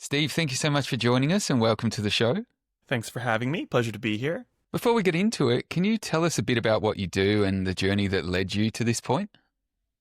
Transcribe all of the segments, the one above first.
Steve, thank you so much for joining us and welcome to the show. Thanks for having me. Pleasure to be here. Before we get into it, can you tell us a bit about what you do and the journey that led you to this point?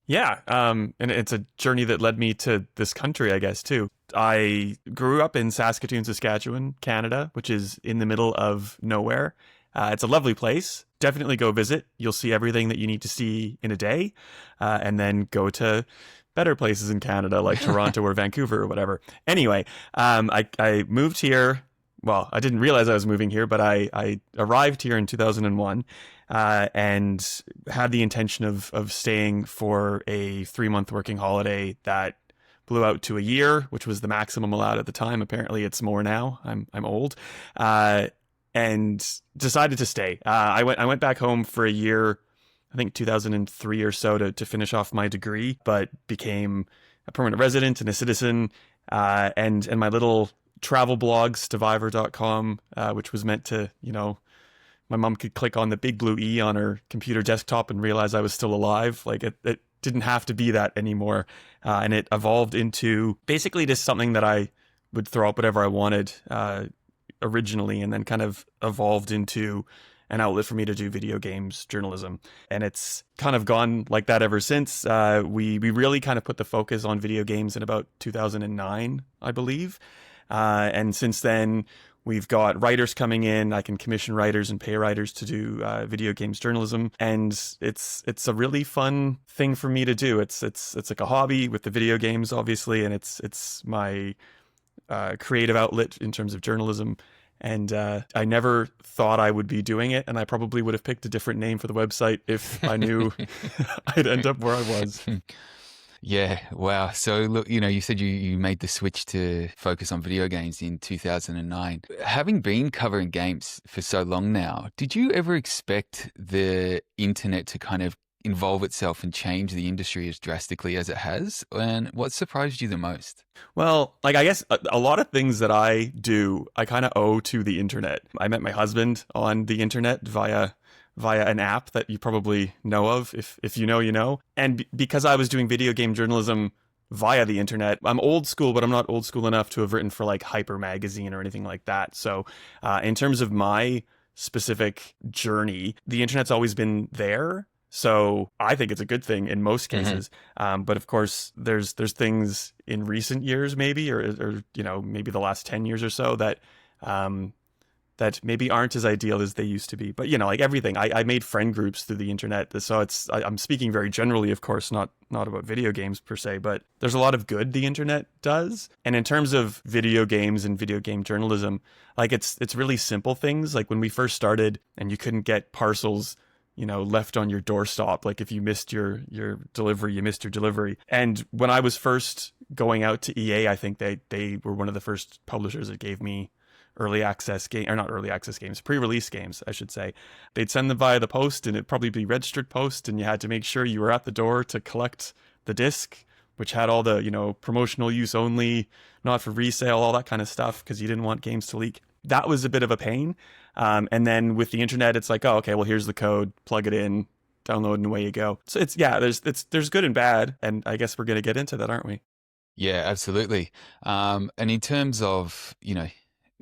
Yeah, and it's a journey that led me to this country, I guess, too. I grew up in Saskatoon, Saskatchewan, Canada, which is in the middle of nowhere. It's a lovely place. Definitely go visit. You'll see everything that you need to see in a day, and then go to better places in Canada like Toronto or Vancouver or whatever. Anyway, I moved here. Well, I didn't realize I was moving here, but I arrived here in 2001 and had the intention of staying for a 3-month working holiday that blew out to a year, which was the maximum allowed at the time. Apparently, it's more now. I'm old, and decided to stay. I went back home for a year, I think 2003 or so, to finish off my degree, but became a permanent resident and a citizen, and my little travel blog, Stevivor.com, which was meant to, my mom could click on the big blue E on her computer desktop and realize I was still alive. Like it didn't have to be that anymore. And it evolved into basically just something that I would throw up whatever I wanted originally, and then kind of evolved into an outlet for me to do video games journalism. And it's kind of gone like that ever since. We really kind of put the focus on video games in about 2009, I believe. And since then, we've got writers coming in. I can commission writers and pay writers to do video games journalism, and it's a really fun thing for me to do. It's like a hobby with the video games, obviously, and it's my creative outlet in terms of journalism. And I never thought I would be doing it, and I probably would have picked a different name for the website if I knew I'd end up where I was. Yeah, wow. So look, you said you made the switch to focus on video games in 2009. Having been covering games for so long now, did you ever expect the internet to kind of involve itself and change the industry as drastically as it has? And what surprised you the most? Well, I guess a lot of things that I do, I kind of owe to the internet. I met my husband on the internet via an app that you probably know of. If you know, you know. And because I was doing video game journalism via the internet, I'm old school, but I'm not old school enough to have written for like Hyper Magazine or anything like that. So in terms of my specific journey, the internet's always been there. So I think it's a good thing in most cases. But of course, there's things in recent years, maybe, or maybe the last 10 years or so that maybe aren't as ideal as they used to be. But, like everything, I made friend groups through the internet. So I'm speaking very generally, of course, not about video games per se, but there's a lot of good the internet does. And in terms of video games and video game journalism, like it's really simple things. Like when we first started and you couldn't get parcels left on your doorstep. Like if you missed your delivery, you missed your delivery. And when I was first going out to EA, I think they were one of the first publishers that gave me pre-release games, I should say. They'd send them via the post, and it'd probably be registered post, and you had to make sure you were at the door to collect the disc, which had all the, promotional use only, not for resale, all that kind of stuff, because you didn't want games to leak. That was a bit of a pain. And then with the internet, it's like, oh, okay, well, here's the code, plug it in, download, and away you go. So there's good and bad. And I guess we're going to get into that, aren't we? Yeah, absolutely. And in terms of,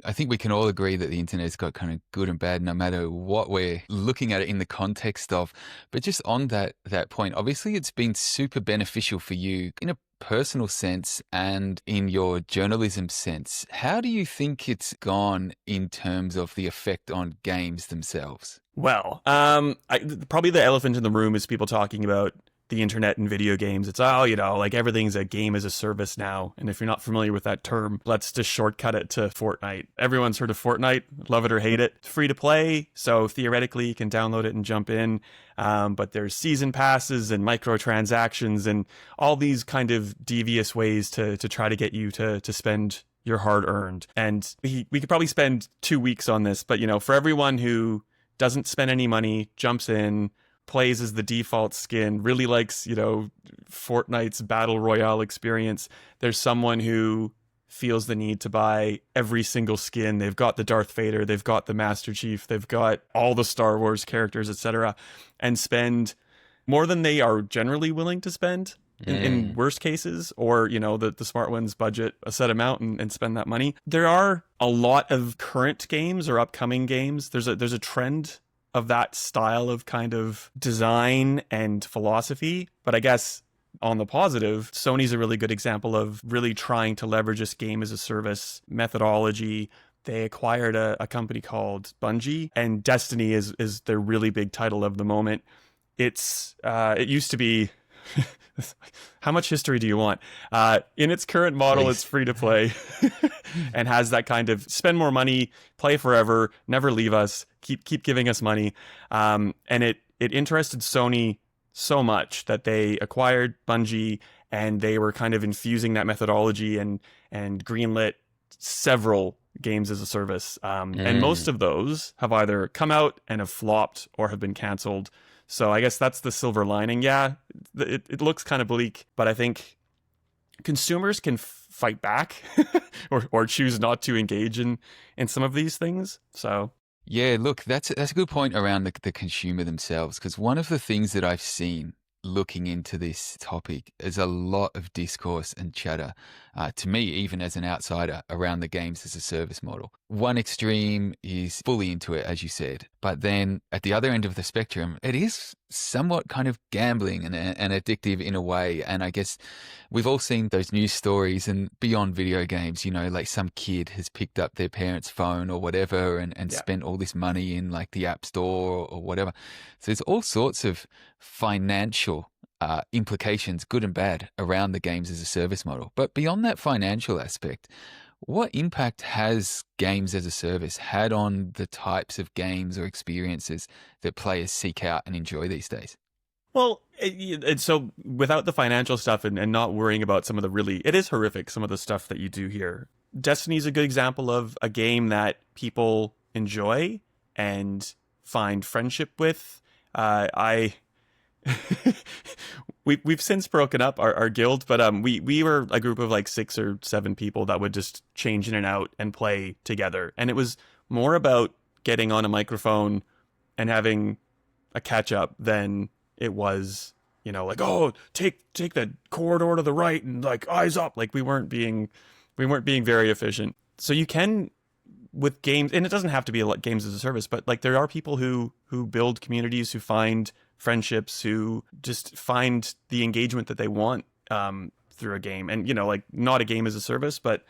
I think we can all agree that the internet's got kind of good and bad, no matter what we're looking at it in the context of. But just on that point, obviously it's been super beneficial for you in a personal sense and in your journalism sense. How do you think it's gone in terms of the effect on games themselves? Well, probably the elephant in the room is people talking about the internet and video games. It's, like everything's a game as a service now. And if you're not familiar with that term, let's just shortcut it to Fortnite. Everyone's heard of Fortnite, love it or hate it. It's free to play, so theoretically you can download it and jump in. But there's season passes and microtransactions and all these kind of devious ways to try to get you to spend your hard-earned. And we could probably spend 2 weeks on this, but for everyone who doesn't spend any money, jumps in, plays as the default skin, really likes, Fortnite's battle royale experience, there's someone who feels the need to buy every single skin. They've got the Darth Vader, they've got the Master Chief, they've got all the Star Wars characters, etc., and spend more than they are generally willing to spend in worst cases, or, you know, the smart ones budget a set amount and spend that money. There are a lot of current games or upcoming games. There's a trend of that style of kind of design and philosophy. But I guess on the positive, Sony's a really good example of really trying to leverage this game as a service methodology. They acquired a company called Bungie, and Destiny is their really big title of the moment. It used to be how much history do you want? In its current model, It's free to play and has that kind of spend more money, play forever, never leave us, keep giving us money. And it interested Sony so much that they acquired Bungie, and they were kind of infusing that methodology and greenlit several games as a service. And most of those have either come out and have flopped or have been canceled. So I guess that's the silver lining. Yeah, it looks kind of bleak, but I think consumers can fight back or choose not to engage in some of these things. So yeah, look, that's a good point around the consumer themselves, because one of the things that I've seen looking into this topic is a lot of discourse and chatter, to me, even as an outsider, around the games as a service model. One extreme is fully into it, as you said, but then at the other end of the spectrum, it is somewhat kind of gambling and addictive in a way. And I guess we've all seen those news stories, and beyond video games, you know, like some kid has picked up their parents' phone or whatever and spent all this money in like the App Store or whatever. So there's all sorts of financial implications, good and bad, around the games as a service model. But beyond that financial aspect, what impact has games as a service had on the types of games or experiences that players seek out and enjoy these days? well, so without the financial stuff and not worrying about some of the really, it is horrific, some of the stuff that you do here. Destiny is a good example of a game that people enjoy and find friendship with. We've since broken up our guild, but we were a group of like 6 or 7 people that would just change in and out and play together. And it was more about getting on a microphone and having a catch up than it was, you know, like, oh, take the corridor to the right and like eyes up. Like we weren't being very efficient. So you can, with games, and it doesn't have to be like games as a service, but like there are people who build communities, who find friendships, who just find the engagement that they want through a game. And, you know, like not a game as a service, but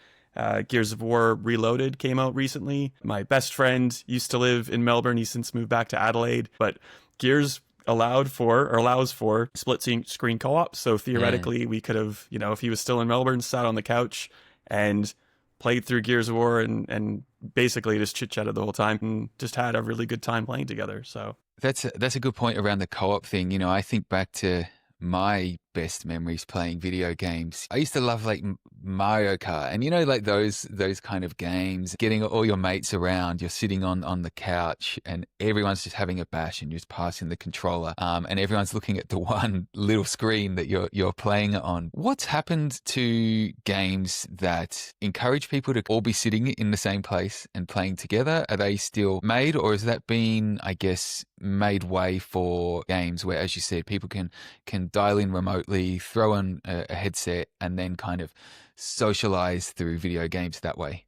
Gears of War Reloaded came out recently. My best friend used to live in Melbourne. He's since moved back to Adelaide, but Gears allows for split screen co-op. So theoretically we could have, you know, if he was still in Melbourne, sat on the couch and played through Gears of War and basically just chit-chatted the whole time and just had a really good time playing together. So That's a good point around the co-op thing. You know, I think back to my best memories playing video games. I used to love like Mario Kart, and you know, like those kind of games, getting all your mates around, you're sitting on the couch and everyone's just having a bash and you're just passing the controller, and everyone's looking at the one little screen that you're playing on. What's happened to games that encourage people to all be sitting in the same place and playing together? Are they still made, or has that been, I guess, made way for games where, as you said, people can dial in remotely, throw on a headset, and then kind of socialize through video games that way?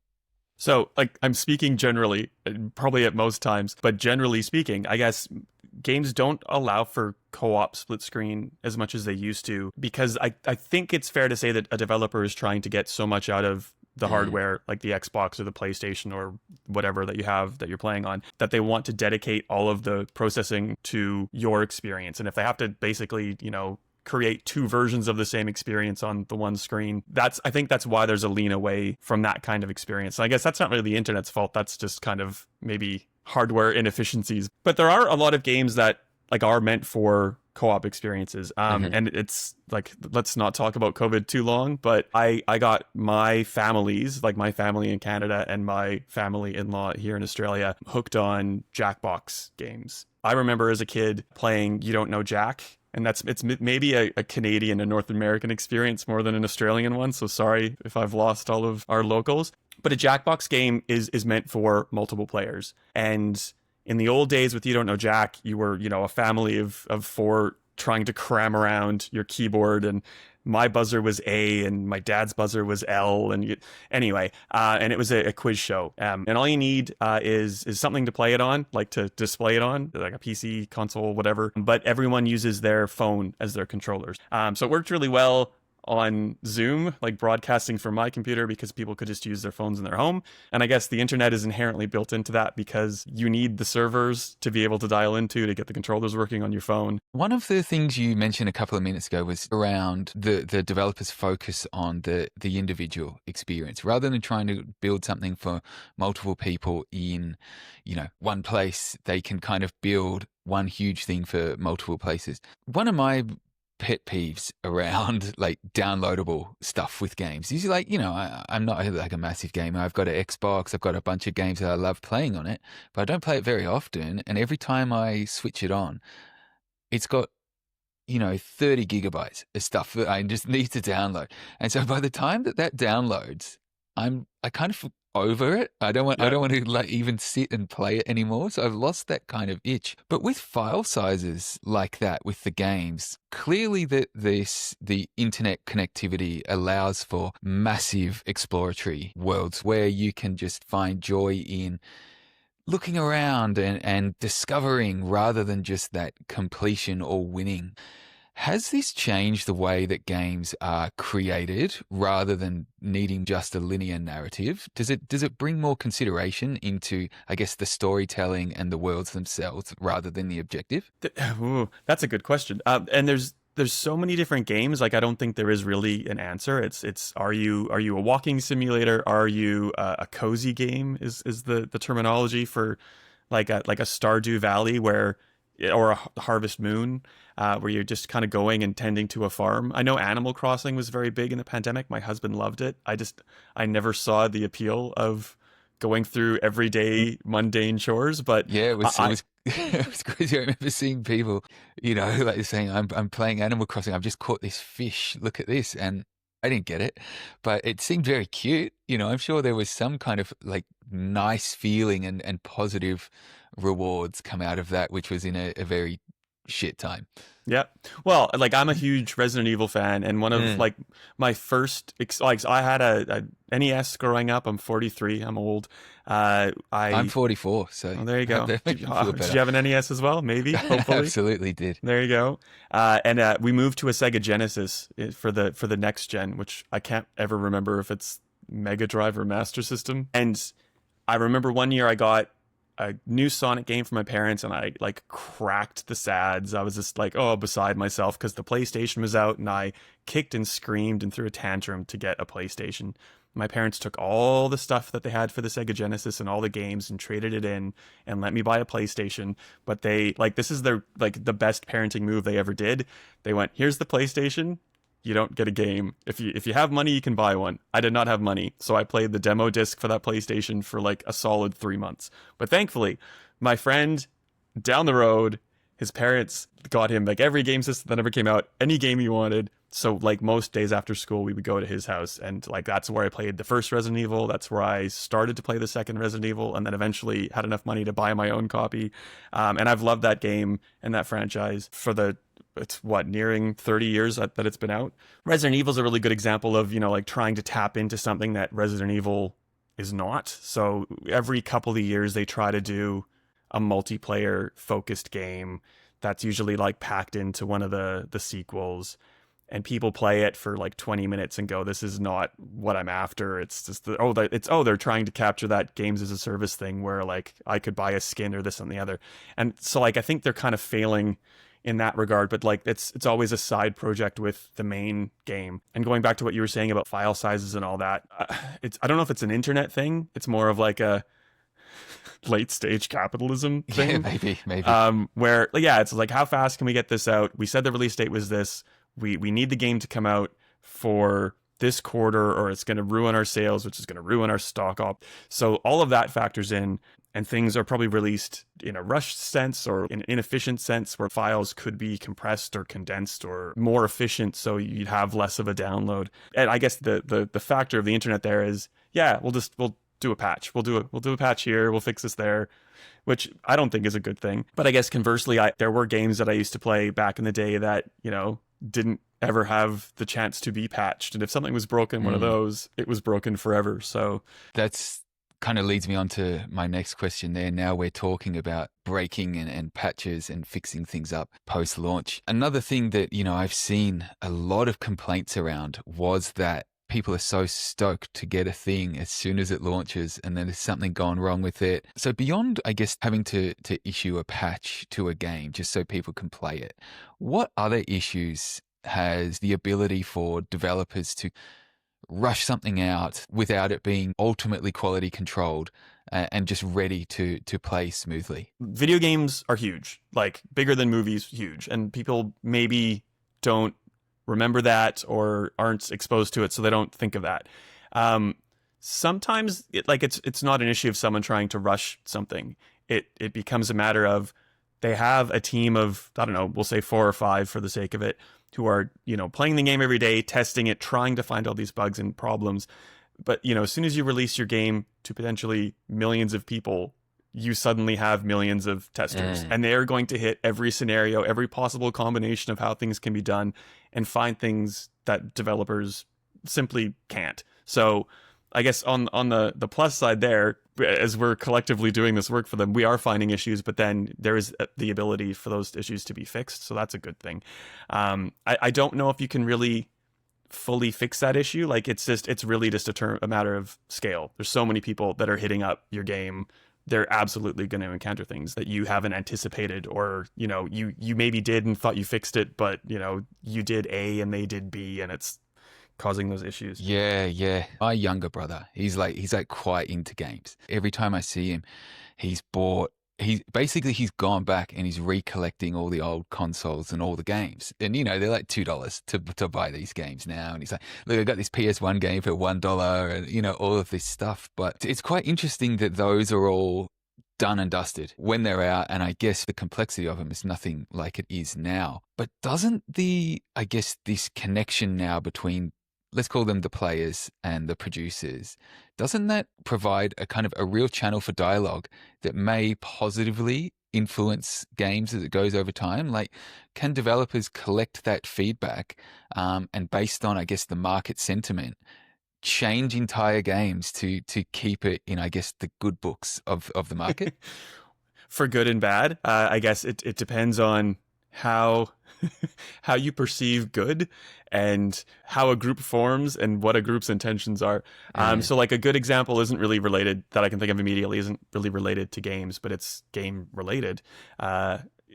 So, like, I'm speaking generally, probably at most times, but generally speaking, I guess games don't allow for co-op split screen as much as they used to, because I think it's fair to say that a developer is trying to get so much out of the hardware, like the Xbox or the PlayStation or whatever that you have that you're playing on, that they want to dedicate all of the processing to your experience. And if they have to basically, you know, create 2 versions of the same experience on the one screen, I think that's why there's a lean away from that kind of experience. And I guess that's not really the internet's fault. That's just kind of maybe hardware inefficiencies. But there are a lot of games that like are meant for co-op experiences. And it's like, let's not talk about COVID too long, but I got my families, like my family in Canada and my family-in-law here in Australia, hooked on Jackbox games. I remember as a kid playing You Don't Know Jack, and it's maybe a Canadian and North American experience more than an Australian one, so sorry if I've lost all of our locals. But a Jackbox game is meant for multiple players. And in the old days with You Don't Know Jack, you were, you know, a family of 4 trying to cram around your keyboard and my buzzer was A and my dad's buzzer was L. Anyway, and it was a quiz show. And all you need is something to play it on, like to display it on, like a PC, console, whatever. But everyone uses their phone as their controllers. So it worked really well on Zoom, like broadcasting from my computer, because people could just use their phones in their home. And I guess the internet is inherently built into that because you need the servers to be able to dial into to get the controllers working on your phone. One of the things you mentioned a couple of minutes ago was around the developers' focus on the individual experience. Rather than trying to build something for multiple people in, one place, they can kind of build one huge thing for multiple places. One of my pet peeves around like downloadable stuff with games is like, I'm not like a massive gamer. I've got an Xbox. I've got a bunch of games that I love playing on it, but I don't play it very often. And every time I switch it on, it's got 30 gigabytes of stuff that I just need to download. And so by the time that downloads, I kind of over it. I don't want to like even sit and play it anymore. So I've lost that kind of itch. But with file sizes like that with the games, clearly the internet connectivity allows for massive exploratory worlds where you can just find joy in looking around and discovering rather than just that completion or winning. Has this changed the way that games are created rather than needing just a linear narrative? Does it bring more consideration into, I guess, the storytelling and the worlds themselves rather than the objective? Ooh, that's a good question. And there's so many different games. Like, I don't think there is really an answer. It's are you a walking simulator? Are you a cozy game? Is the terminology for like a Stardew Valley or a Harvest Moon, where you're just kind of going and tending to a farm. I know Animal Crossing was very big in the pandemic. My husband loved it. I never saw the appeal of going through everyday mundane chores, but yeah, it was it was crazy. I remember seeing people, like saying, I'm playing Animal Crossing. I've just caught this fish. Look at this. And I didn't get it, but it seemed very cute. I'm sure there was some kind of like nice feeling and positive rewards come out of that, which was in a very shit time. Yeah. Well, like, I'm a huge Resident Evil fan, and one of like my first I had a NES growing up. I'm 43. I'm old. I'm 44, so there you go. Did you have an NES as well? Maybe, hopefully. Absolutely did. There you go. And we moved to a Sega Genesis for the next gen, which I can't ever remember if it's Mega Drive or Master System. And I remember one year I got a new Sonic game for my parents, and I like cracked the sads. I was just like, beside myself, because the PlayStation was out, and I kicked and screamed and threw a tantrum to get a PlayStation. My parents took all the stuff that they had for the Sega Genesis and all the games and traded it in and let me buy a PlayStation. But this is their the best parenting move they ever did. They went, here's the PlayStation. You don't get a game. If you have money, you can buy one. I did not have money, so I played the demo disc for that PlayStation for like a solid 3 months. But thankfully, my friend down the road, his parents got him like every game system that ever came out, any game he wanted. So like most days after school, we would go to his house, and like that's where I played the first Resident Evil. That's where I started to play the second Resident Evil, and then eventually had enough money to buy my own copy. And I've loved that game and that franchise for it's nearing 30 years that it's been out. Resident Evil is a really good example of, like trying to tap into something that Resident Evil is not. So every couple of years they try to do a multiplayer focused game that's usually like packed into one of the sequels, and people play it for like 20 minutes and go, this is not what I'm after. It's just they're trying to capture that games as a service thing where like I could buy a skin or this and the other. And so like I think they're kind of failing in that regard, but like it's always a side project with the main game. And going back to what you were saying about file sizes and all that, I don't know if it's an internet thing. It's more of like a late stage capitalism thing. Yeah, maybe. Where it's like, how fast can we get this out? We said the release date was this. We need the game to come out for this quarter, or it's going to ruin our sales, which is going to ruin our stock op. So all of that factors in. And things are probably released in a rushed sense or in an inefficient sense, where files could be compressed or condensed or more efficient, so you'd have less of a download. And I guess the factor of the internet there is, we'll do a patch. We'll do a patch here. We'll fix this there, which I don't think is a good thing. But I guess conversely, there were games that I used to play back in the day that didn't ever have the chance to be patched. And if something was broken, one of those, it was broken forever. So that's kind of leads me on to my next question there. Now we're talking about breaking and patches and fixing things up post-launch. Another thing that, I've seen a lot of complaints around was that people are so stoked to get a thing as soon as it launches, and then there's something gone wrong with it. So beyond, I guess, having to issue a patch to a game just so people can play it, what other issues has the ability for developers to rush something out without it being ultimately quality controlled and just ready to play smoothly? Video games are huge, like bigger than movies, huge. And people maybe don't remember that or aren't exposed to it, so they don't think of that. Sometimes it's not an issue of someone trying to rush something. It becomes a matter of they have a team of, I don't know, we'll say 4 or 5 for the sake of it, who are, playing the game every day, testing it, trying to find all these bugs and problems. But, as soon as you release your game to potentially millions of people, you suddenly have millions of testers, and they're going to hit every scenario, every possible combination of how things can be done, and find things that developers simply can't. So I guess on the plus side there, as we're collectively doing this work for them, we are finding issues, but then there is the ability for those issues to be fixed. So that's a good thing. I don't know if you can really fully fix that issue. Like it's really just a matter of scale. There's so many people that are hitting up your game. They're absolutely going to encounter things that you haven't anticipated, or, you maybe did and thought you fixed it, but, you did A and they did B, and it's causing those issues. Yeah. My younger brother, he's quite into games. Every time I see him, he's he's gone back and he's recollecting all the old consoles and all the games. And, they're like $2 to buy these games now. And he's like, look, I got this PS1 game for $1 and, all of this stuff. But it's quite interesting that those are all done and dusted when they're out. And I guess the complexity of them is nothing like it is now. But doesn't this connection now between, let's call them the players and the producers, doesn't that provide a kind of a real channel for dialogue that may positively influence games as it goes over time? Like, can developers collect that feedback and based on, I guess, the market sentiment, change entire games to keep it in, I guess, the good books of the market? For good and bad, I guess it depends on how you perceive good and how a group forms and what a group's intentions are. So like a good example isn't really related that I can think of immediately, isn't really related to games, but it's game related.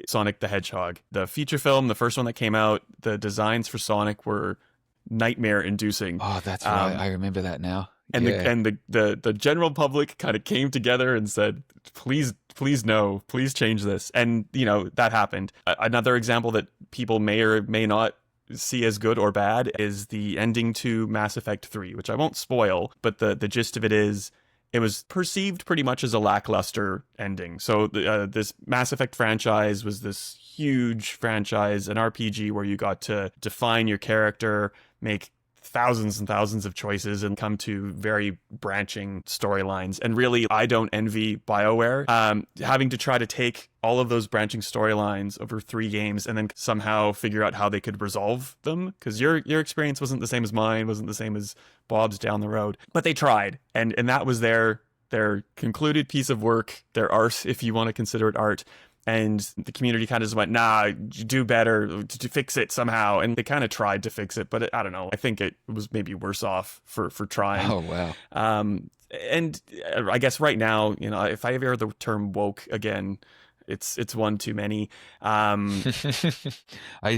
Sonic the Hedgehog, the feature film, the first one that came out, the designs for Sonic were nightmare inducing. Oh, that's right. I remember that now. And the general public kind of came together and said, please no, please change this. And, that happened. Another example that people may or may not see as good or bad is the ending to Mass Effect 3, which I won't spoil, but the gist of it is it was perceived pretty much as a lackluster ending. So this Mass Effect franchise was this huge franchise, an RPG where you got to define your character, make thousands and thousands of choices, and come to very branching storylines. And really, I don't envy BioWare having to try to take all of those branching storylines over 3 games and then somehow figure out how they could resolve them, because your experience wasn't the same as mine, wasn't the same as Bob's down the road, but they tried, and that was their concluded piece of work, their art, if you want to consider it art. And the community kind of just went, nah, do better to fix it somehow. And they kind of tried to fix it, but I don't know. I think it was maybe worse off for trying. Oh, wow. And I guess right now, if I ever hear the term woke again, it's one too many. I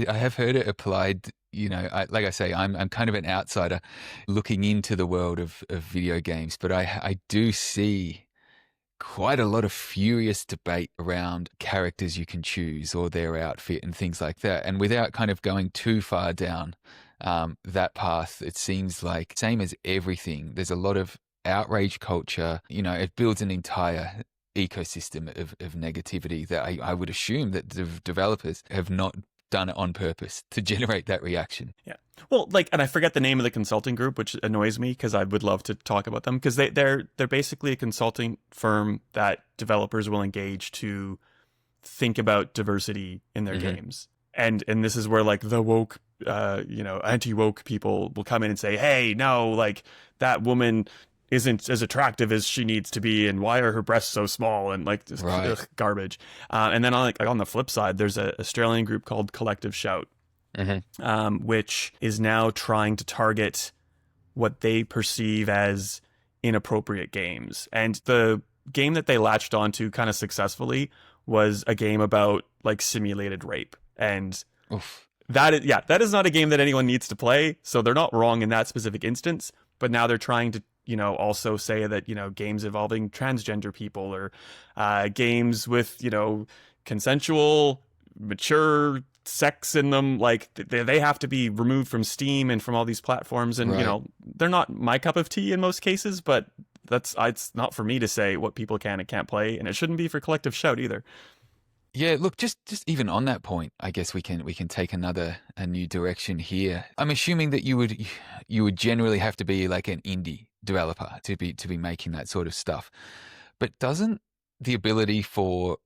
have heard it applied. Like I say, I'm kind of an outsider looking into the world of video games, but I do see quite a lot of furious debate around characters you can choose or their outfit and things like that. And without kind of going too far down that path, it seems like, same as everything, there's a lot of outrage culture. It builds an entire ecosystem of negativity that I would assume that the developers have not done it on purpose to generate that reaction. Yeah. Well, and I forget the name of the consulting group, which annoys me because I would love to talk about them, because they're basically a consulting firm that developers will engage to think about diversity in their games. And this is where the woke anti-woke people will come in and say, hey, no, like that woman isn't as attractive as she needs to be, and why are her breasts so small, and like this Right. garbage. And then on the flip side, there's an Australian group called Collective Shout, which is now trying to target what they perceive as inappropriate games. And the game that they latched onto kind of successfully was a game about like simulated rape. And Oof. that is not a game that anyone needs to play. So they're not wrong in that specific instance. But now they're trying to, also say that, games involving transgender people, or games with, consensual, mature sex in them, like they have to be removed from Steam and from all these platforms. And, Right. they're not my cup of tea in most cases, but it's not for me to say what people can and can't play. And it shouldn't be for Collective Shout either. Yeah, look, just even on that point, I guess we can take a new direction here. I'm assuming that you would generally have to be like an indie developer to be making that sort of stuff. But doesn't the ability for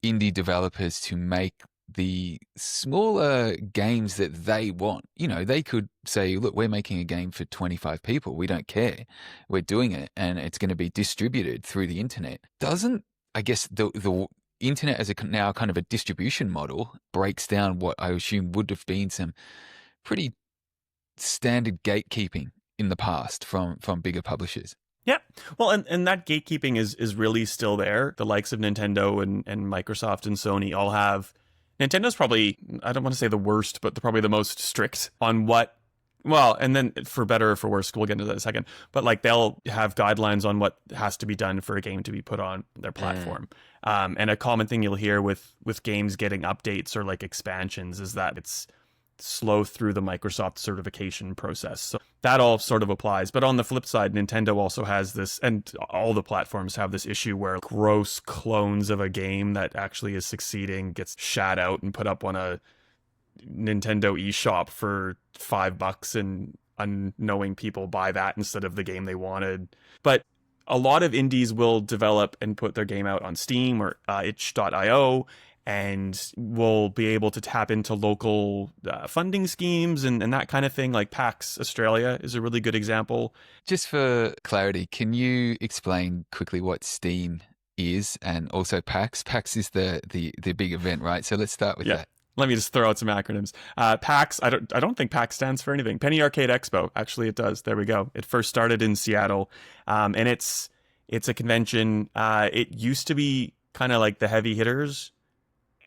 indie developers to make the smaller games that they want, they could say, look, we're making a game for 25 people. We don't care. We're doing it, and it's going to be distributed through the internet. Doesn't, I guess, the internet as now kind of a distribution model breaks down what I assume would have been some pretty standard gatekeeping in the past from bigger publishers. Yeah. Well, and that gatekeeping is really still there. The likes of Nintendo and Microsoft and Sony all have. Nintendo's probably, I don't want to say the worst, but probably the most strict on what. Well, and then for better or for worse, we'll get into that in a second. But like they'll have guidelines on what has to be done for a game to be put on their platform. And a common thing you'll hear with games getting updates or like expansions is that it's slow through the Microsoft certification process. So that all sort of applies. But on the flip side, Nintendo also has this, and all the platforms have this issue where gross clones of a game that actually is succeeding gets shat out and put up on a Nintendo eShop for $5, and unknowing people buy that instead of the game they wanted. But a lot of indies will develop and put their game out on Steam or itch.io, and will be able to tap into local funding schemes and that kind of thing. Like PAX Australia is a really good example. Just for clarity, can you explain quickly what Steam is, and also PAX? PAX is the big event, right? So let's start with that. Let me just throw out some acronyms. PAX, I don't think PAX stands for anything. Penny Arcade Expo. Actually, it does. There we go. It first started in Seattle, and it's a convention. It used to be kind of like the heavy hitters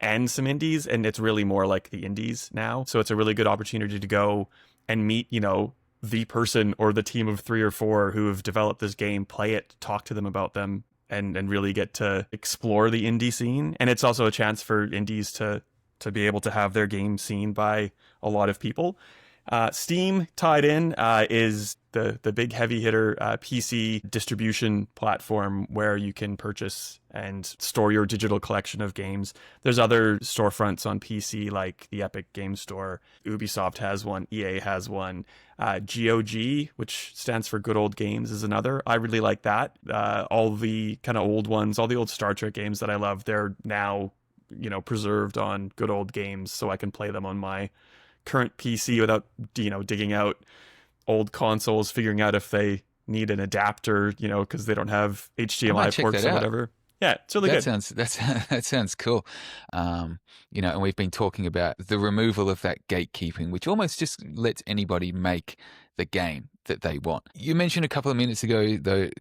and some indies, and it's really more like the indies now. So it's a really good opportunity to go and meet, the person or the team of 3 or 4 who have developed this game, play it, talk to them about them, and really get to explore the indie scene. And it's also a chance for indies to be able to have their game seen by a lot of people. Steam tied in is the big heavy hitter PC distribution platform where you can purchase and store your digital collection of games. There's other storefronts on PC like the Epic Game Store. Ubisoft has one. EA has one. GOG, which stands for Good Old Games, is another. I really like that. All the kind of old ones, all the old Star Trek games that I love, they're now preserved on Good Old Games, so I can play them on my current PC without digging out old consoles, figuring out if they need an adapter, because they don't have HDMI ports or whatever. Yeah, it's really good. That sounds cool. And we've been talking about the removal of that gatekeeping, which almost just lets anybody make the game that they want. You mentioned a couple of minutes ago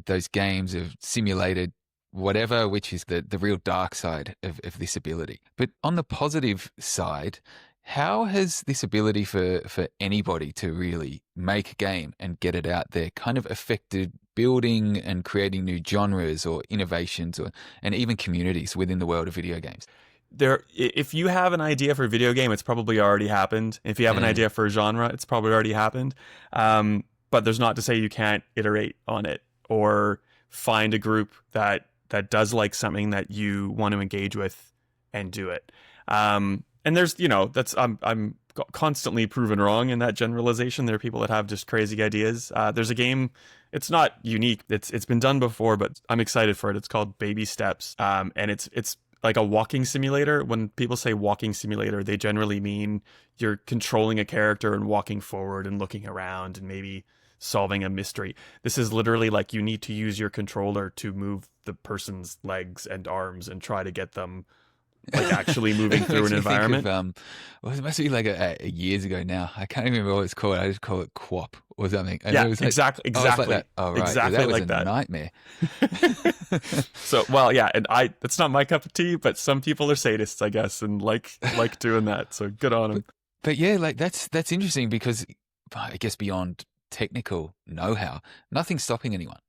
those games of simulated whatever, which is the real dark side of this ability. But on the positive side, how has this ability for anybody to really make a game and get it out there kind of affected building and creating new genres or innovations and even communities within the world of video games? If you have an idea for a video game, it's probably already happened. If you have an idea for a genre, it's probably already happened. But there's not to say you can't iterate on it or find a group that does like something that you want to engage with and do it. And there's, I'm constantly proven wrong in that generalization. There are people that have just crazy ideas. There's a game, it's not unique. It's been done before, but I'm excited for it. It's called Baby Steps. And it's like a walking simulator. When people say walking simulator, they generally mean you're controlling a character and walking forward and looking around and maybe solving a mystery. This is literally like you need to use your controller to move the person's legs and arms and try to get them like actually moving It through makes an me think of environment. well, it must be like a years ago now. I can't even remember what it's called. I just call it QWOP or something. And it Yeah, was like, exactly, oh, it's like exactly, that. Oh, right. Yeah, exactly that was a like that. nightmare. So, well, yeah, and that's not my cup of tea, but some people are sadists, I guess, and like doing that. So good on But, them. but yeah, like that's interesting because I guess beyond technical know-how, nothing's stopping anyone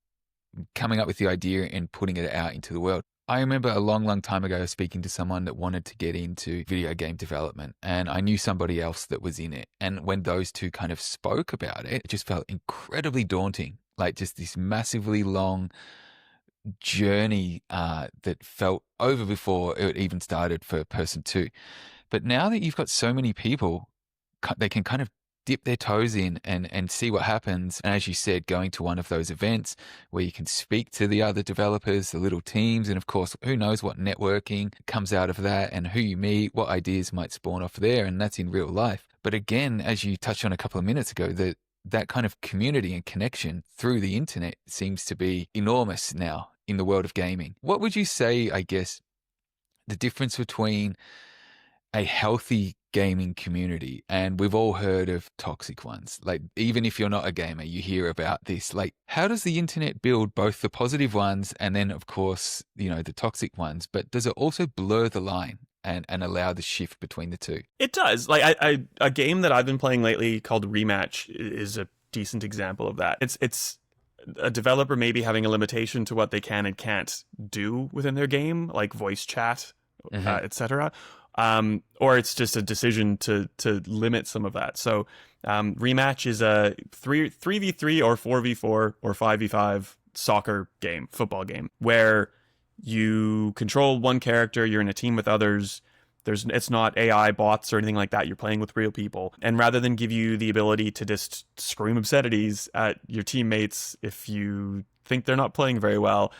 coming up with the idea and putting it out into the world. I remember a long, long time ago speaking to someone that wanted to get into video game development, and I knew somebody else that was in it. And when those two kind of spoke about it, it just felt incredibly daunting, like just this massively long journey that felt over before it even started for person two. But now that you've got so many people, they can kind of dip their toes in and see what happens. And as you said, going to one of those events where you can speak to the other developers, the little teams, and of course, who knows what networking comes out of that and who you meet, what ideas might spawn off there. And that's in real life. But again, as you touched on a couple of minutes ago, that kind of community and connection through the internet seems to be enormous now in the world of gaming. What would you say, I guess, the difference between a healthy gaming community, and we've all heard of toxic ones. Like, even if you're not a gamer, you hear about this. Like, how does the internet build both the positive ones and then, of course, the toxic ones? But does it also blur the line and allow the shift between the two? It does. Like a game that I've been playing lately called Rematch is a decent example of that. It's a developer maybe having a limitation to what they can and can't do within their game, like voice chat, etc. Or it's just a decision to limit some of that. So Rematch is a 3v3 or 4v4 or 5v5 soccer game, football game, where you control one character, you're in a team with others. It's not AI bots or anything like that. You're playing with real people. And rather than give you the ability to just scream obscenities at your teammates if you think they're not playing very well,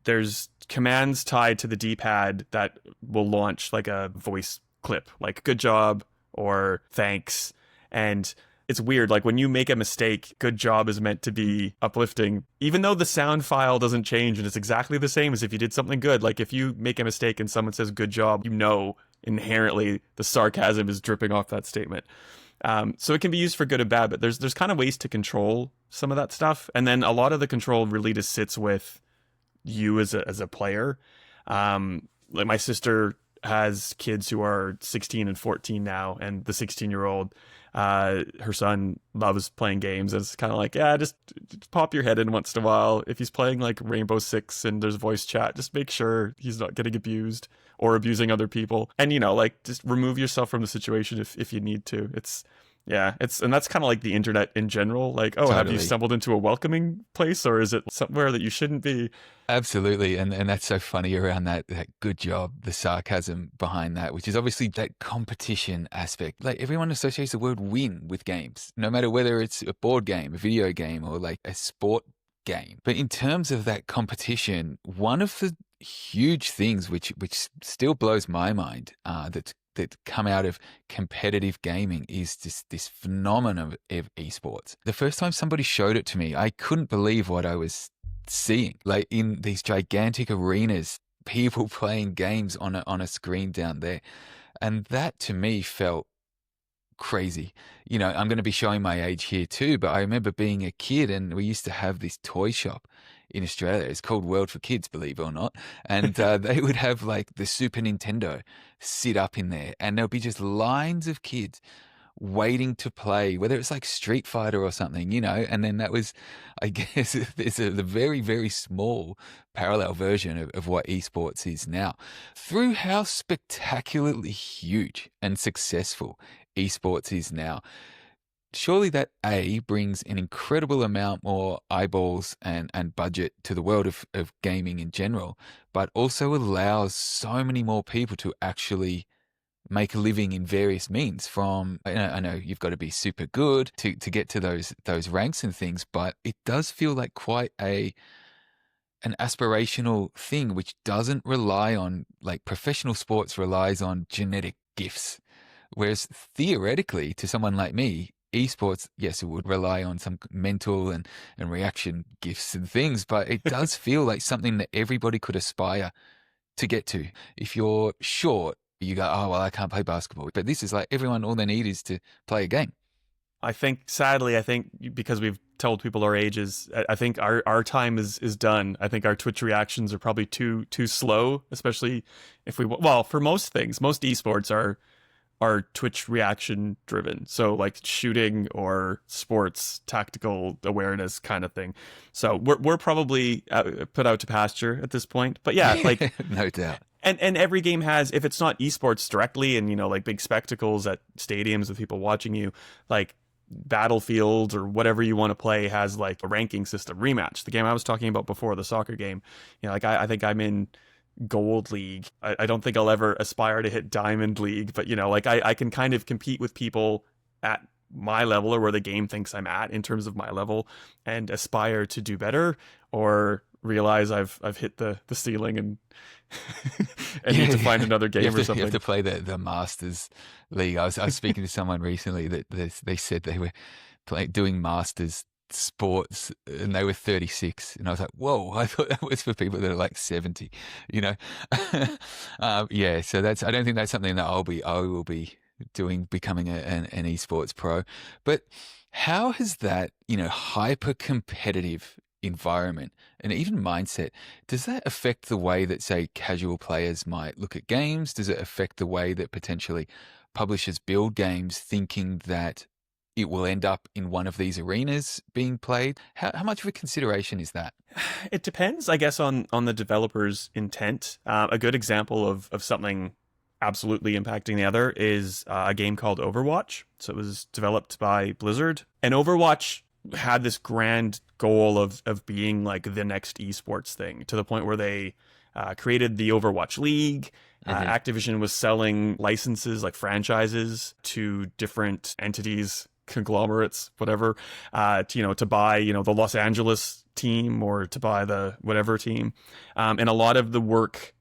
there's commands tied to the D-pad that will launch like a voice clip, like good job or thanks. And it's weird. Like when you make a mistake, good job is meant to be uplifting, even though the sound file doesn't change and it's exactly the same as if you did something good. Like if you make a mistake and someone says good job, inherently the sarcasm is dripping off that statement. So it can be used for good and bad, but there's kind of ways to control some of that stuff. And then a lot of the control really just sits with you as a player. Like my sister has kids who are 16 and 14 now, and the 16-year-old, her son loves playing games. And it's kind of like, yeah, just pop your head in once in a while. If he's playing like Rainbow Six and there's voice chat, just make sure he's not getting abused or abusing other people. And, like just remove yourself from the situation if you need to. And that's kind of like the internet in general. Like, oh, Have you Totally. stumbled into a welcoming place, or is it somewhere that you shouldn't be? Absolutely. And that's so funny around that good job, the sarcasm behind that, which is obviously that competition aspect. Like everyone associates the word win with games, no matter whether it's a board game, a video game, or like a sport game. But in terms of that competition, one of the huge things which still blows my mind that come out of competitive gaming is this phenomenon of esports. The first time somebody showed it to me, I couldn't believe what I was seeing. Like in these gigantic arenas, people playing games on a screen down there. And that to me felt crazy. I'm going to be showing my age here too, but I remember being a kid and we used to have this toy shop in Australia. It's called World for Kids, believe it or not. And they would have like the Super Nintendo sit up in there, and there'll be just lines of kids waiting to play, whether it's like Street Fighter or something, and then that was, I guess, the very, very small parallel version of what esports is now. Through how spectacularly huge and successful esports is now, surely that brings an incredible amount more eyeballs and budget to the world of gaming in general, but also allows so many more people to actually make a living in various means. From I know you've got to be super good to get to those ranks and things, but it does feel like quite a an aspirational thing which doesn't rely on, like, professional sports relies on genetic gifts. Whereas theoretically, to someone like me, esports, yes, it would rely on some mental and reaction gifts and things, but it does feel like something that everybody could aspire to get to. If you're short, you go, oh, well, I can't play basketball. But this is like everyone, all they need is to play a game. I think, sadly, because we've told people our ages, I think our time is done. I think our Twitch reactions are probably too slow, especially if well, for most things, most esports are Twitch reaction driven. So like shooting or sports, tactical awareness kind of thing. So we're probably put out to pasture at this point. But yeah, like No doubt. and every game has, if it's not esports directly and, like big spectacles at stadiums with people watching you, like Battlefield or whatever you want to play has like a ranking system. Rematch, the game I was talking about before, the soccer game, like I think I'm in Gold League. I don't think I'll ever aspire to hit Diamond League, but like I can kind of compete with people at my level or where the game thinks I'm at in terms of my level and aspire to do better, or realize I've hit the ceiling and and need to find another game or something. You have to play the Masters League. I was speaking to someone recently that they said they were doing Masters sports and they were 36, and I was like, whoa, I thought that was for people that are like 70, yeah. So I don't think that's something that I will be doing, becoming an esports pro. But how has that hyper competitive environment and even mindset, does that affect the way that, say, casual players might look at games? Does it affect the way that potentially publishers build games, thinking that it will end up in one of these arenas being played? How much of a consideration is that? It depends, I guess, on the developer's intent. A good example of something absolutely impacting the other is a game called Overwatch. So it was developed by Blizzard. And Overwatch had this grand goal of being like the next esports thing, to the point where they created the Overwatch League. Activision was selling licenses, like franchises, to different entities, conglomerates, whatever, to buy, the Los Angeles team or to buy the whatever team. And a lot of the work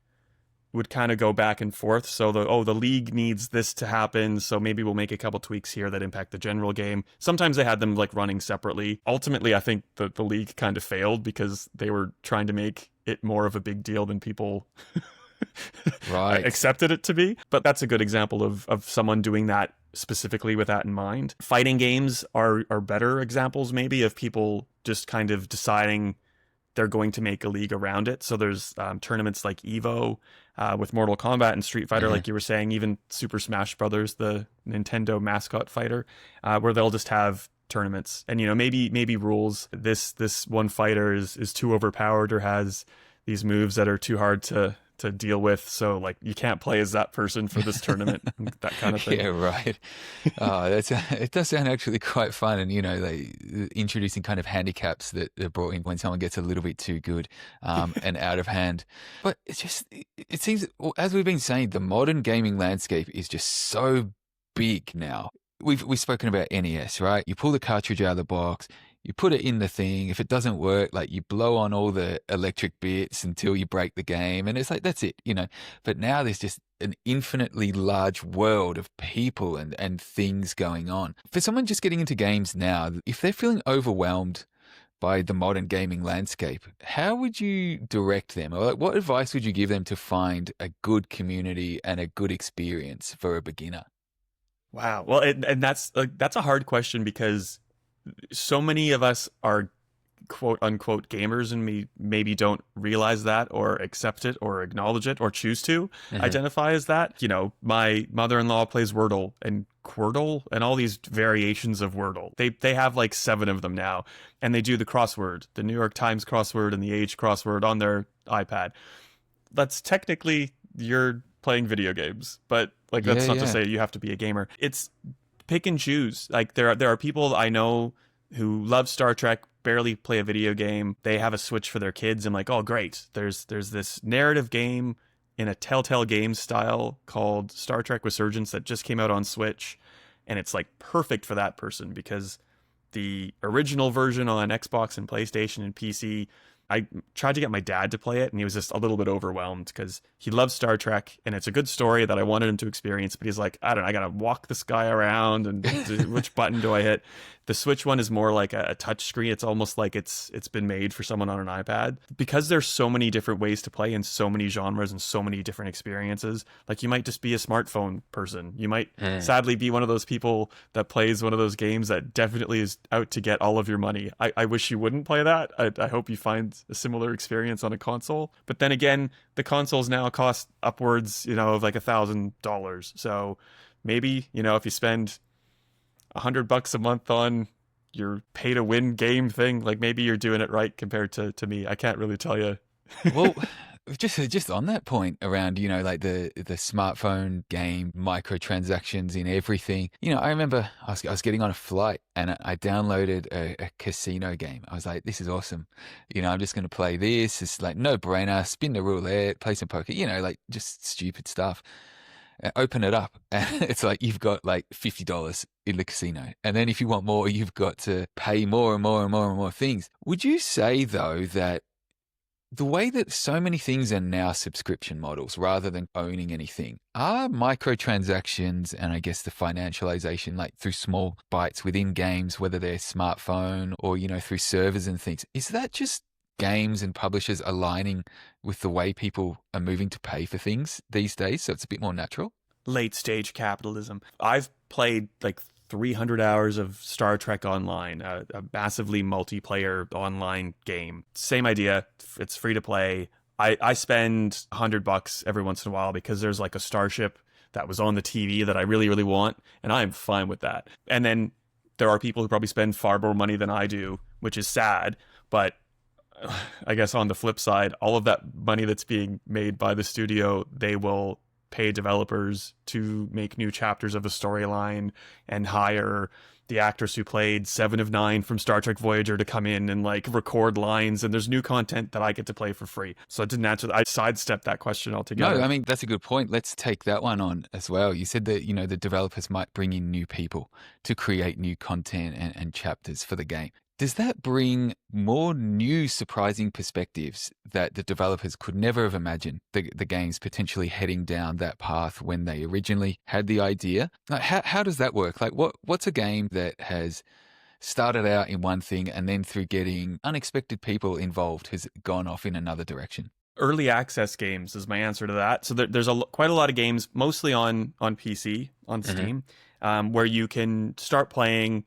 would kind of go back and forth. So the league needs this to happen, so maybe we'll make a couple tweaks here that impact the general game. Sometimes they had them like running separately. Ultimately, I think the league kind of failed because they were trying to make it more of a big deal than people right accepted it to be. But that's a good example of someone doing that specifically with that in mind. Fighting games are better examples maybe of people just kind of deciding they're going to make a league around it. So there's tournaments like EVO with Mortal Kombat and Street Fighter, like you were saying, even Super Smash Brothers, the Nintendo mascot fighter, where they'll just have tournaments and maybe rules. This one fighter is too overpowered or has these moves that are too hard to deal with, so like you can't play as that person for this tournament, that kind of thing. Yeah, right. It does sound actually quite fun, and they introducing kind of handicaps that are brought in when someone gets a little bit too good and out of hand. But it seems, as we've been saying, the modern gaming landscape is just so big now. We've spoken about NES, right? You pull the cartridge out of the box, you put it in the thing. If it doesn't work, like you blow on all the electric bits until you break the game. And it's like, that's it, But now there's just an infinitely large world of people and things going on. For someone just getting into games now, if they're feeling overwhelmed by the modern gaming landscape, how would you direct them? Or what advice would you give them to find a good community and a good experience for a beginner? Wow. Well, and that's a hard question, because so many of us are quote unquote gamers, and we maybe don't realize that or accept it or acknowledge it or choose to identify as that. My mother-in-law plays Wordle and Quirtle and all these variations of Wordle. They have like 7 of them now, and they do the crossword, the New York Times crossword and the Age crossword on their iPad. That's technically, you're playing video games, but like that's not to say you have to be a gamer. It's pick and choose. Like there are people I know who love Star Trek, barely play a video game. They have a Switch for their kids. I'm like, oh great, there's this narrative game in a Telltale Games style called Star Trek Resurgence that just came out on Switch, and it's like perfect for that person, because the original version on Xbox and PlayStation and PC I tried to get my dad to play it, and he was just a little bit overwhelmed because he loves Star Trek, and it's a good story that I wanted him to experience. But he's like, I don't know, I gotta walk this guy around, and which button do I hit? The Switch one is more like a touch screen. It's almost like it's been made for someone on an iPad, because there's so many different ways to play and so many genres and so many different experiences. Like, you might just be a smartphone person. You might sadly be one of those people that plays one of those games that definitely is out to get all of your money. I wish you wouldn't play that. I hope you find a similar experience on a console. But then again, the consoles now cost upwards, of like $1,000. So maybe, if you spend $100 a month on your pay to win game thing, like, maybe you're doing it right compared to me. I can't really tell you. Well, just on that point around, like the smartphone game, microtransactions in everything. I remember I was getting on a flight and I downloaded a casino game. I was like, this is awesome. I'm just going to play this. It's like no brainer. Spin the roulette, play some poker, like just stupid stuff. Open it up and it's like you've got like $50 in the casino. And then if you want more, you've got to pay more and more and more and more things. Would you say, though, that the way that so many things are now subscription models rather than owning anything, are microtransactions and I guess the financialisation, like through small bites within games, whether they're smartphone or, through servers and things, is that just games and publishers aligning with the way people are moving to pay for things these days, so it's a bit more natural? Late stage capitalism. I've played like 300 hours of Star Trek Online, a massively multiplayer online game. Same idea. It's free to play. I spend $100 every once in a while because there's like a starship that was on the TV that I really, really want, and I'm fine with that. And then there are people who probably spend far more money than I do, which is sad, but I guess on the flip side, all of that money that's being made by the studio, they will pay developers to make new chapters of a storyline and hire the actress who played 7 of 9 from Star Trek Voyager to come in and like record lines, and there's new content that I get to play for free. So I didn't answer that. I sidestepped that question altogether. No, I mean, that's a good point. Let's take that one on as well. You said that, the developers might bring in new people to create new content and chapters for the game. Does that bring more new, surprising perspectives that the developers could never have imagined the games potentially heading down that path when they originally had the idea? Like, how does that work? Like, what's a game that has started out in one thing and then through getting unexpected people involved has gone off in another direction? Early access games is my answer to that. So there's quite a lot of games, mostly on PC, on Steam, where you can start playing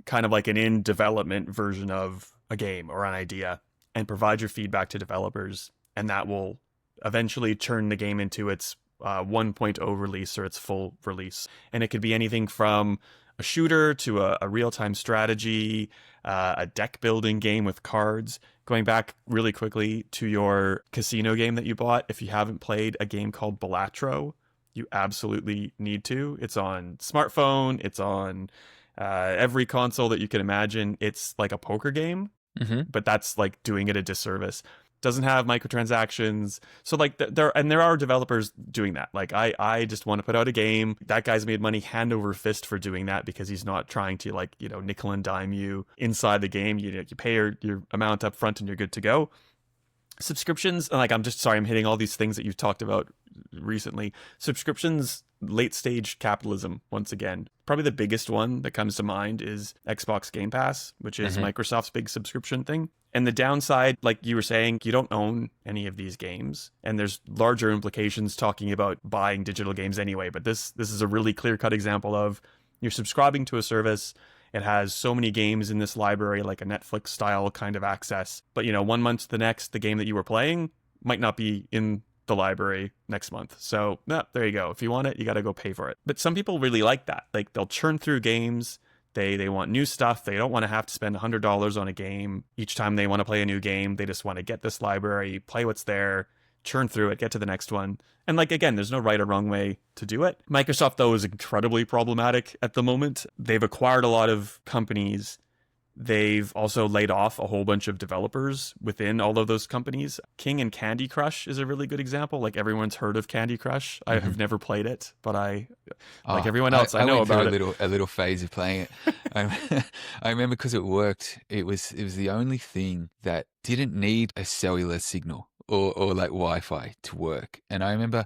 kind of like an in development version of a game or an idea and provide your feedback to developers, and that will eventually turn the game into its 1.0 release or its full release. And it could be anything from a shooter to a real-time strategy, a deck building game with cards. Going back really quickly to your casino game that you bought, if you haven't played a game called Balatro, you absolutely need to. It's on smartphone, it's on every console that you can imagine. It's like a poker game, but that's like doing it a disservice. Doesn't have microtransactions. So like there are developers doing that. Like I just want to put out a game. That guy's made money hand over fist for doing that because he's not trying to like, nickel and dime you inside the game. You pay your amount up front and you're good to go. Subscriptions, like I'm hitting all these things that you've talked about recently. Subscriptions, late stage capitalism, once again. Probably the biggest one that comes to mind is Xbox Game Pass, which is Microsoft's big subscription thing. And the downside, like you were saying, you don't own any of these games, and there's larger implications talking about buying digital games anyway. But this is a really clear-cut example of you're subscribing to a service. It has so many games in this library, like a Netflix style kind of access. But 1 month to the next, the game that you were playing might not be in the library next month. So there you go. If you want it, you got to go pay for it. But some people really like that. Like they'll churn through games. They want new stuff. They don't want to have to spend $100 on a game each time they want to play a new game. They just want to get this library, play what's there, churn through it, get to the next one. And like, again, there's no right or wrong way to do it. Microsoft, though, is incredibly problematic at the moment. They've acquired a lot of companies They've also laid off a whole bunch of developers within all of those companies. King and Candy Crush is a really good example. Like everyone's heard of Candy Crush. I Hmm. have never played it, but like Oh, everyone else, I I know went through about it. a little phase of playing it. I remember because it worked. It was the only thing that didn't need a cellular signal or like Wi-Fi to work. And I remember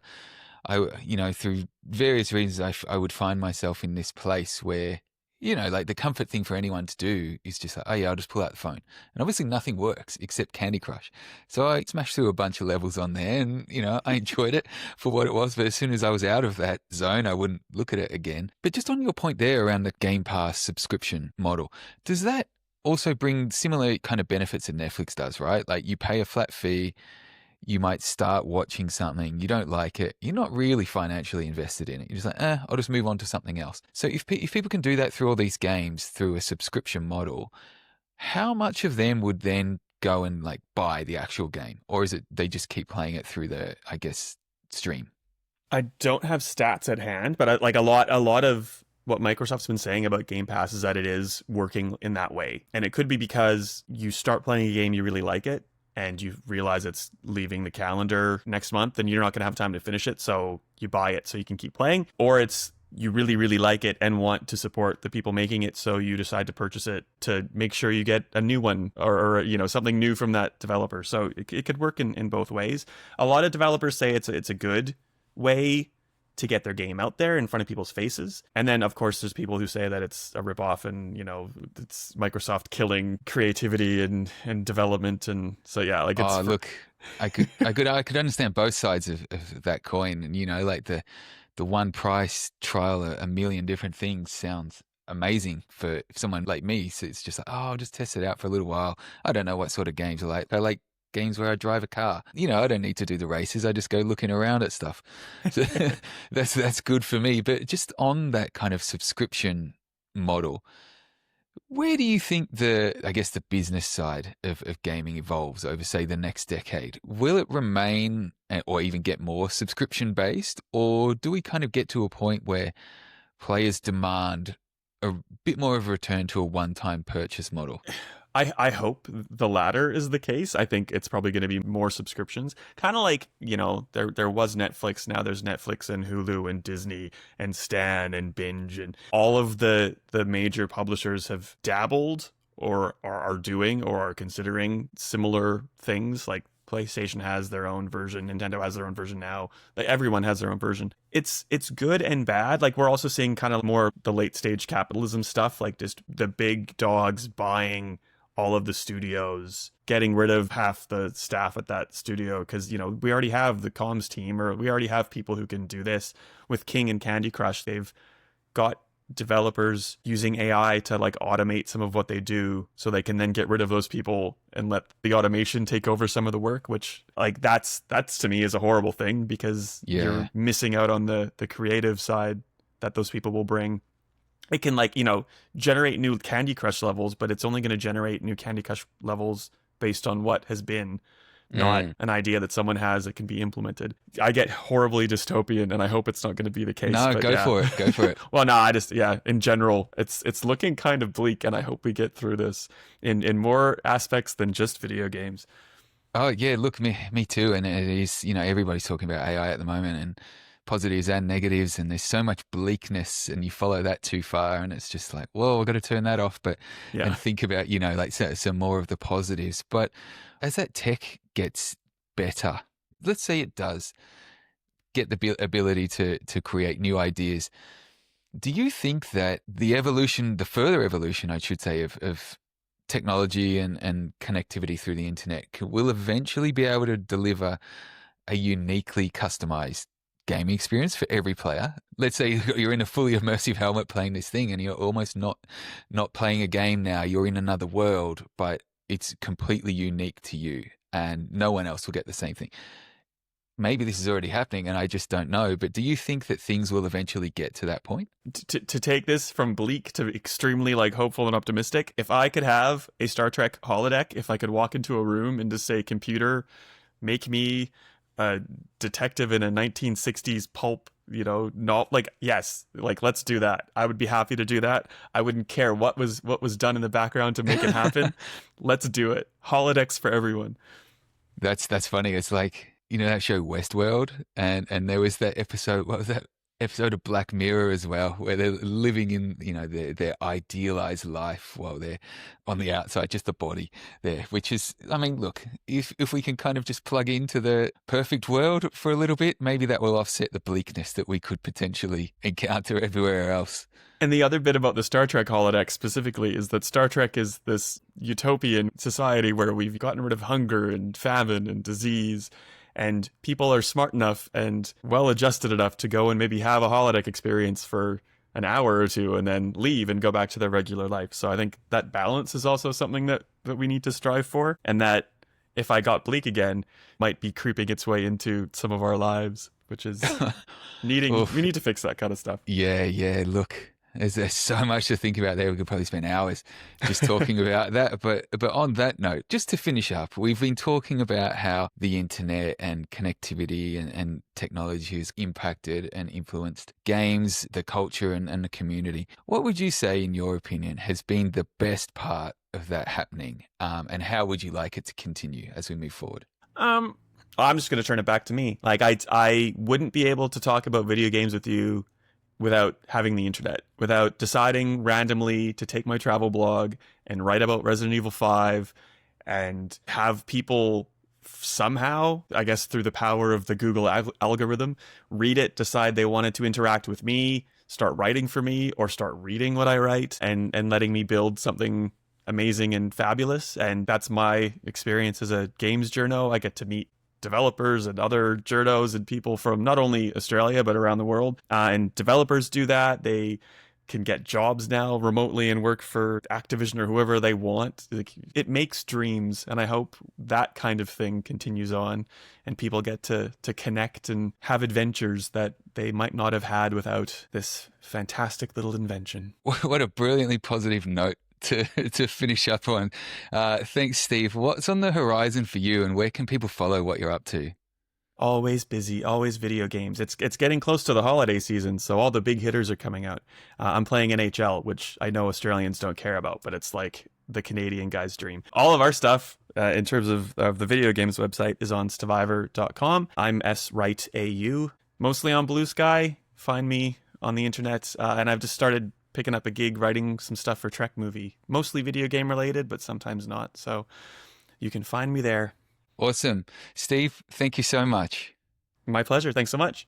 through various reasons, I would find myself in this place where, like the comfort thing for anyone to do is just like, oh yeah, I'll just pull out the phone. And obviously nothing works except Candy Crush. So I smashed through a bunch of levels on there and, I enjoyed it for what it was. But as soon as I was out of that zone, I wouldn't look at it again. But just on your point there around the Game Pass subscription model, does that also bring similar kind of benefits that Netflix does, right? Like you pay a flat fee, you might start watching something, you don't like it, you're not really financially invested in it. You're just like, I'll just move on to something else. So if people can do that through all these games through a subscription model, how much of them would then go and like buy the actual game? Or is it they just keep playing it through the, I guess, stream? I don't have stats at hand, but like a lot of what Microsoft's been saying about Game Pass is that it is working in that way. And it could be because you start playing a game, you really like it, and you realize it's leaving the calendar next month and you're not going to have time to finish it, so you buy it so you can keep playing. Or it's you really, really like it and want to support the people making it, so you decide to purchase it to make sure you get a new one or something new from that developer. So it could work in both ways. A lot of developers say it's a good way to get their game out there in front of people's faces. And then, of course, there's people who say that it's a ripoff and, it's Microsoft killing creativity and development. And so, yeah, like it's... Look, I could understand both sides of that coin. And, like the one price trial, a million different things sounds amazing for someone like me. So it's just like, I'll just test it out for a little while. I don't know what sort of games I like. I like games where I drive a car. I don't need to do the races. I just go looking around at stuff. So that's good for me. But just on that kind of subscription model, where do you think the business side of gaming evolves over, say, the next decade? Will it remain or even get more subscription based? Or do we kind of get to a point where players demand a bit more of a return to a one-time purchase model? I hope the latter is the case. I think it's probably going to be more subscriptions. Kind of like, there was Netflix, now there's Netflix and Hulu and Disney and Stan and Binge, and all of the major publishers have dabbled or are doing or are considering similar things. Like PlayStation has their own version, Nintendo has their own version now. Like everyone has their own version. It's good and bad. Like we're also seeing kind of more the late stage capitalism stuff, like just the big dogs buying all of the studios, getting rid of half the staff at that studio because, we already have the comms team, or we already have people who can do this. With King and Candy Crush, they've got developers using AI to like automate some of what they do so they can then get rid of those people and let the automation take over some of the work, which like that's to me is a horrible thing because you're missing out on the creative side that those people will bring. It can generate new Candy Crush levels, but it's only going to generate new Candy Crush levels based on what has been, not an idea that someone has that can be implemented. I get horribly dystopian, and I hope it's not going to be the case. No, but go for it. Go for it. Well, no, in general, it's looking kind of bleak, and I hope we get through this in more aspects than just video games. Oh yeah, look, me too. And it is, everybody's talking about AI at the moment and positives and negatives, and there's so much bleakness, and you follow that too far, and it's just like, whoa, I've got to turn that off. But and think about, like some more of the positives. But as that tech gets better, let's say it does get the ability to create new ideas. Do you think that the further evolution, I should say, of technology and connectivity through the internet will eventually be able to deliver a uniquely customized gaming experience for every player? Let's say you're in a fully immersive helmet playing this thing and you're almost not playing a game now. You're in another world, but it's completely unique to you and no one else will get the same thing. Maybe this is already happening and I just don't know, but do you think that things will eventually get to that point? To take this from bleak to extremely hopeful and optimistic, if I could have a Star Trek holodeck, if I could walk into a room and just say, computer, make me a detective in a 1960s pulp not like, yes, like let's do that. I would be happy to do that. I wouldn't care what was done in the background to make it happen. Let's do it. Holodecks for everyone. That's funny. It's like, that show Westworld, and there was that episode. What was that episode of Black Mirror as well, where they're living in their idealized life while they're on the outside, just the body there. Which is, I mean, look, if we can kind of just plug into the perfect world for a little bit, maybe that will offset the bleakness that we could potentially encounter everywhere else. And the other bit about the Star Trek holodeck specifically is that Star Trek is this utopian society where we've gotten rid of hunger and famine and disease, and people are smart enough and well adjusted enough to go and maybe have a holodeck experience for an hour or two and then leave and go back to their regular life. So I think that balance is also something that we need to strive for, and that if I got bleak again might be creeping its way into some of our lives, which is we need to fix that kind of stuff. Yeah. Look, there's so much to think about there. We could probably spend hours just talking about that. But on that note, just to finish up, we've been talking about how the internet and connectivity and technology has impacted and influenced games, the culture, and the community. What would you say, in your opinion, has been the best part of that happening? And how would you like it to continue as we move forward? I'm just going to turn it back to me. Like I wouldn't be able to talk about video games with you without having the internet, without deciding randomly to take my travel blog and write about Resident Evil 5 and have people somehow, I guess through the power of the Google algorithm, read it, decide they wanted to interact with me, start writing for me, or start reading what I write and letting me build something amazing and fabulous. And that's my experience as a games journo. I get to meet developers and other journos and people from not only Australia but around the world, and developers do that. They can get jobs now remotely and work for Activision or whoever they want. It makes dreams, and I hope that kind of thing continues on and people get to connect and have adventures that they might not have had without this fantastic little invention. What a brilliantly positive note to finish up on. Thanks, Steve. What's on the horizon for you, and where can people follow what you're up to? Always busy, always video games. It's getting close to the holiday season, so all the big hitters are coming out. I'm playing NHL, which I know Australians don't care about, but it's like the Canadian guy's dream. All of our stuff, in terms of the video games website, is on stevivor.com. I'm SWrightAU, mostly on Blue Sky. Find me on the internet, and I've just started picking up a gig writing some stuff for Trek Movie, mostly video game related, but sometimes not. So you can find me there. Awesome. Steve, thank you so much. My pleasure. Thanks so much.